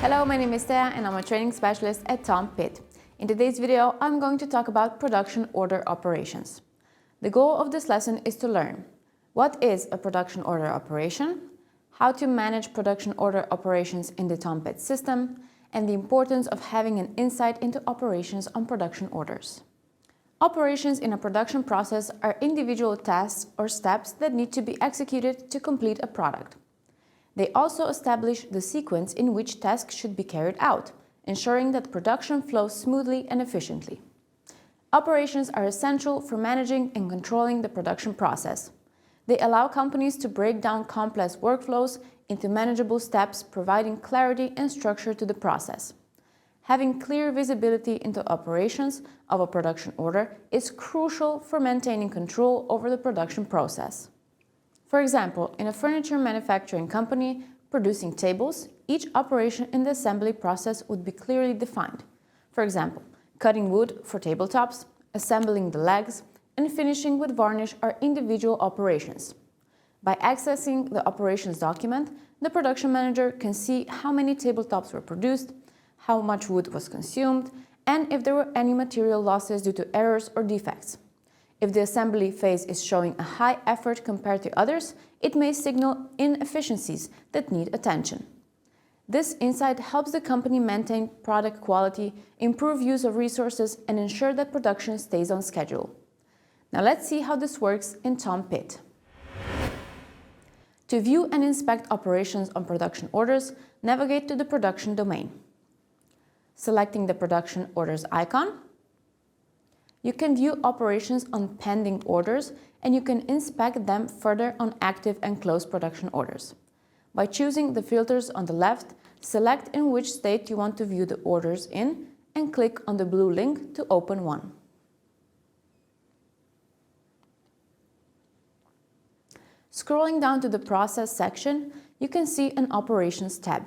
Hello, my name is Thea and I'm a training specialist at Tom Pitt. In today's video, I'm going to talk about production order operations. The goal of this lesson is to learn what is a production order operation, how to manage production order operations in the Tom Pitt system, and the importance of having an insight into operations on production orders. Operations in a production process are individual tasks or steps that need to be executed to complete a product. They also establish the sequence in which tasks should be carried out, ensuring that production flows smoothly and efficiently. Operations are essential for managing and controlling the production process. They allow companies to break down complex workflows into manageable steps, providing clarity and structure to the process. Having clear visibility into operations of a production order is crucial for maintaining control over the production process. For example, in a furniture manufacturing company producing tables, each operation in the assembly process would be clearly defined. For example, cutting wood for tabletops, assembling the legs, and finishing with varnish are individual operations. By accessing the operations document, the production manager can see how many tabletops were produced, how much wood was consumed, and if there were any material losses due to errors or defects. If the assembly phase is showing a high effort compared to others, it may signal inefficiencies that need attention. This insight helps the company maintain product quality, improve use of resources, and ensure that production stays on schedule. Now let's see how this works in Tom Pitt. To view and inspect operations on production orders, navigate to the production domain. Selecting the production orders icon, you can view operations on pending orders and you can inspect them further on active and closed production orders. By choosing the filters on the left, select in which state you want to view the orders in and click on the blue link to open one. Scrolling down to the Process section, you can see an Operations tab.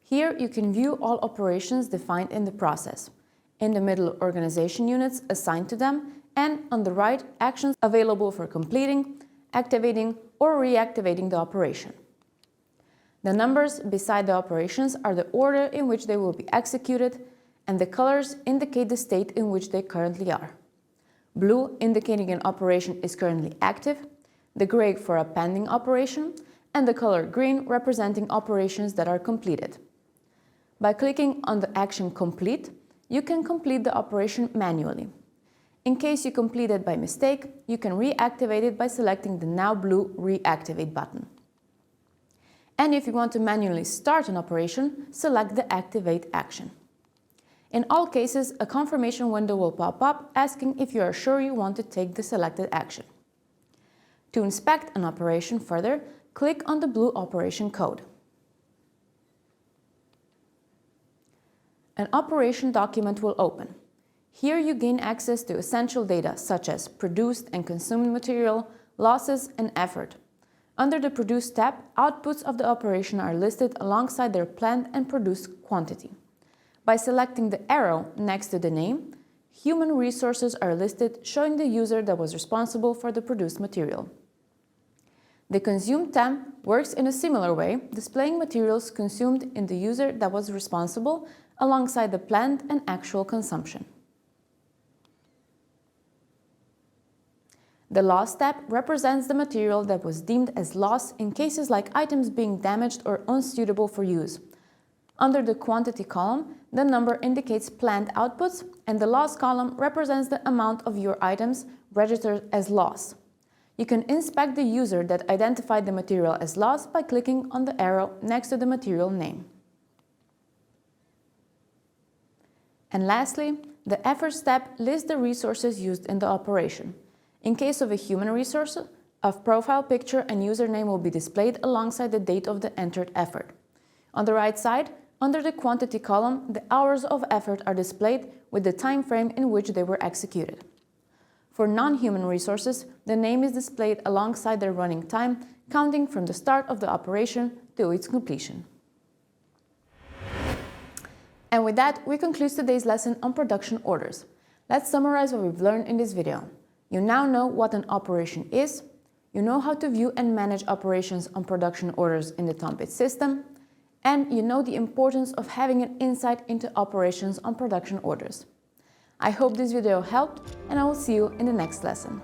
Here you can view all operations defined in the process. In the middle, organization units assigned to them, and on the right, actions available for completing, activating, or reactivating the operation. The numbers beside the operations are the order in which they will be executed, and the colors indicate the state in which they currently are. Blue indicating an operation is currently active, the gray for a pending operation, and the color green representing operations that are completed. By clicking on the action Complete, you can complete the operation manually. In case you complete it by mistake, you can reactivate it by selecting the now blue Reactivate button. And if you want to manually start an operation, select the Activate action. In all cases, a confirmation window will pop up asking if you are sure you want to take the selected action. To inspect an operation further, click on the blue operation code. An operation document will open. Here you gain access to essential data such as produced and consumed material, losses, and effort. Under the Produced tab, outputs of the operation are listed alongside their planned and produced quantity. By selecting the arrow next to the name, human resources are listed showing the user that was responsible for the produced material. The Consumed tab works in a similar way, displaying materials consumed in the user that was responsible alongside the planned and actual consumption. The Loss tab represents the material that was deemed as loss in cases like items being damaged or unsuitable for use. Under the Quantity column, the number indicates planned outputs, and the Loss column represents the amount of your items registered as loss. You can inspect the user that identified the material as loss by clicking on the arrow next to the material name. And lastly, the Efforts tab lists the resources used in the operation. In case of a human resource, a profile picture and username will be displayed alongside the date of the entered effort. On the right side, under the Quantity column, the hours of effort are displayed with the time frame in which they were executed. For non-human resources, the name is displayed alongside their running time, counting from the start of the operation to its completion. And with that, we conclude today's lesson on production orders. Let's summarize what we've learned in this video. You now know what an operation is, you know how to view and manage operations on production orders in the Tom Pitt system, and you know the importance of having an insight into operations on production orders. I hope this video helped, and I will see you in the next lesson.